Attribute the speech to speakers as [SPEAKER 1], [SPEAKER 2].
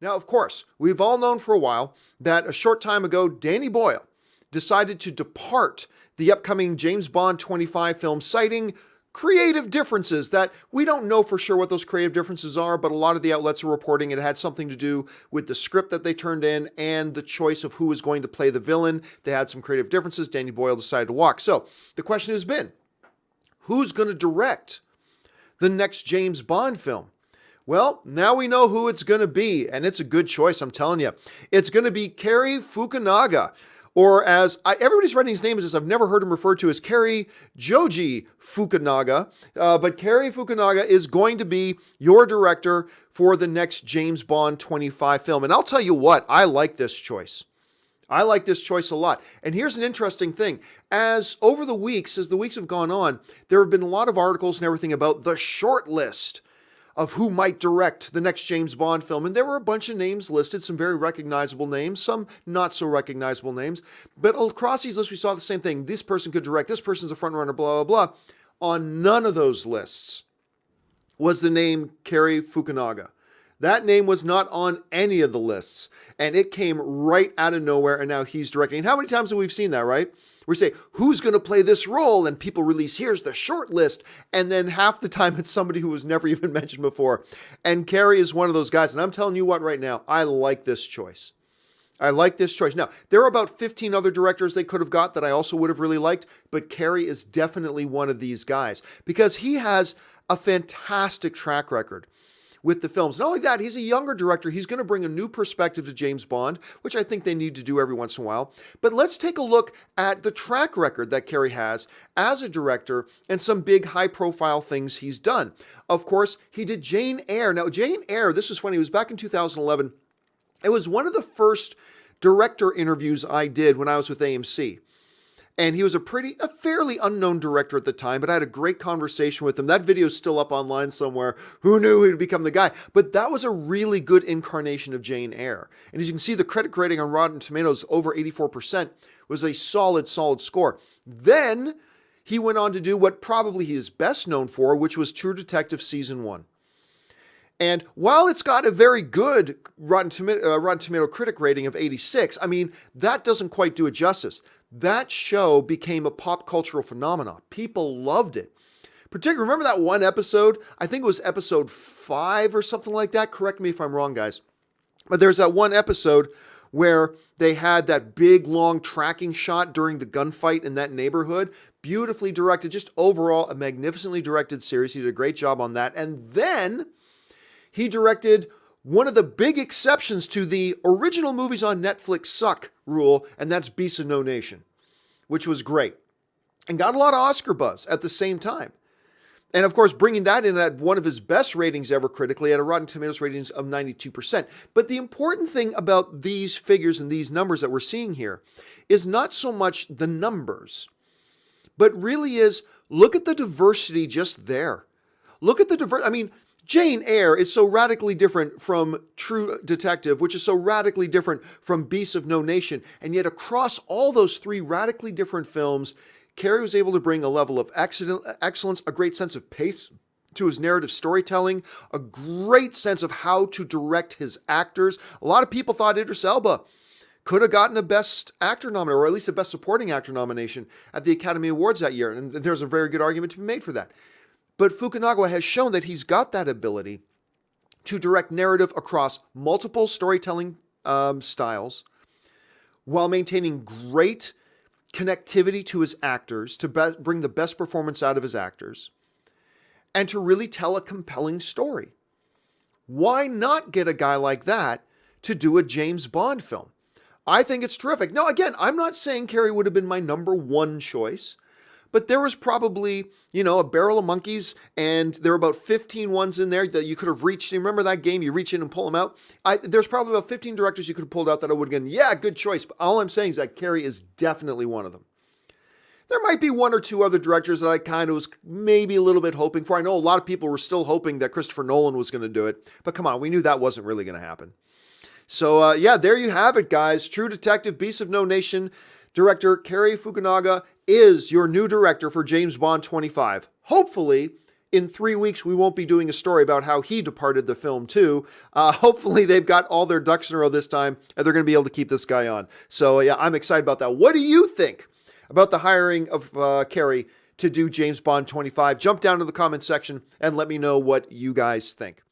[SPEAKER 1] Now, of course, we've all known for a while that a short time ago, Danny Boyle decided to depart the upcoming James Bond 25 film, citing creative differences that we don't know for sure what those creative differences are, but a lot of the outlets are reporting it had something to do with the script that they turned in and the choice of who was going to play the villain. They had some creative differences. Danny Boyle decided to walk. So the question has been, who's going to direct the next James Bond film? Well, now we know who it's going to be, and it's a good choice, I'm telling you. It's going to be Cary Fukunaga, or everybody's writing his name as this. I've never heard him referred to as Cary Joji Fukunaga, but Cary Fukunaga is going to be your director for the next James Bond 25 film. And I'll tell you what, I like this choice. I like this choice a lot. And here's an interesting thing. As the weeks have gone on, there have been a lot of articles and everything about the short list of who might direct the next James Bond film. And there were a bunch of names listed, some very recognizable names, some not so recognizable names. But across these lists, we saw the same thing. This person could direct, this person's a front runner, blah, blah, blah. On none of those lists was the name Cary Fukunaga. That name was not on any of the lists, and it came right out of nowhere, and now he's directing. And how many times have we seen that, right? We say, who's going to play this role? And people release, here's the short list, and then half the time it's somebody who was never even mentioned before. And Cary is one of those guys, and I'm telling you what right now, I like this choice. I like this choice. Now, there are about 15 other directors they could have got that I also would have really liked, but Cary is definitely one of these guys because he has a fantastic track record with the films. Not only that, he's a younger director. He's going to bring a new perspective to James Bond, which I think they need to do every once in a while. But let's take a look at the track record that Cary has as a director and some big high-profile things he's done. Of course, he did Jane Eyre. Now, Jane Eyre, this was funny, it was back in 2011. It was one of the first director interviews I did when I was with AMC. And he was a fairly unknown director at the time, but I had a great conversation with him. That video is still up online somewhere. Who knew he'd become the guy? But that was a really good incarnation of Jane Eyre. And as you can see, the critic rating on Rotten Tomatoes, over 84%, was a solid score. Then he went on to do what probably he is best known for, which was True Detective Season 1. And while it's got a very good Rotten Tomato critic rating of 86, I mean, that doesn't quite do it justice. That show became a pop cultural phenomenon. People loved it. Particularly, remember that one episode? I think it was episode 5 or something like that. Correct me if I'm wrong, guys. But there's that one episode where they had that big, long tracking shot during the gunfight in that neighborhood. Beautifully directed, just overall a magnificently directed series. He did a great job on that. And then he directed one of the big exceptions to the original movies on Netflix suck rule, and that's Beasts of No Nation, which was great and got a lot of Oscar buzz at the same time. And of course, bringing that in at one of his best ratings ever critically, at a Rotten Tomatoes ratings of 92%. But the important thing about these figures and these numbers that we're seeing here is not so much the numbers, but really is, look at the diversity just there. Look at the diversity. I mean, Jane Eyre is so radically different from True Detective, which is so radically different from Beasts of No Nation. And yet across all those three radically different films, Cary was able to bring a level of excellence, a great sense of pace to his narrative storytelling, a great sense of how to direct his actors. A lot of people thought Idris Elba could have gotten a Best Actor nomination, or at least a Best Supporting Actor nomination at the Academy Awards that year. And there's a very good argument to be made for that. But Fukunaga has shown that he's got that ability to direct narrative across multiple storytelling styles while maintaining great connectivity to his actors, to bring the best performance out of his actors, and to really tell a compelling story. Why not get a guy like that to do a James Bond film? I think it's terrific. Now, again, I'm not saying Cary would have been my number one choice, but there was probably, a barrel of monkeys, and there were about 15 ones in there that you could have reached. You remember that game? You reach in and pull them out? There's probably about 15 directors you could have pulled out that I would have gone, yeah, good choice. But all I'm saying is that Cary is definitely one of them. There might be one or two other directors that I kind of was maybe a little bit hoping for. I know a lot of people were still hoping that Christopher Nolan was going to do it. But come on, we knew that wasn't really going to happen. So, there you have it, guys. True Detective, Beasts of No Nation director Cary Fukunaga is your new director for James Bond 25. Hopefully, in 3 weeks, we won't be doing a story about how he departed the film too. Hopefully they've got all their ducks in a row this time, and they're going to be able to keep this guy on. So yeah, I'm excited about that. What do you think about the hiring of Cary to do James Bond 25? Jump down to the comment section and let me know what you guys think.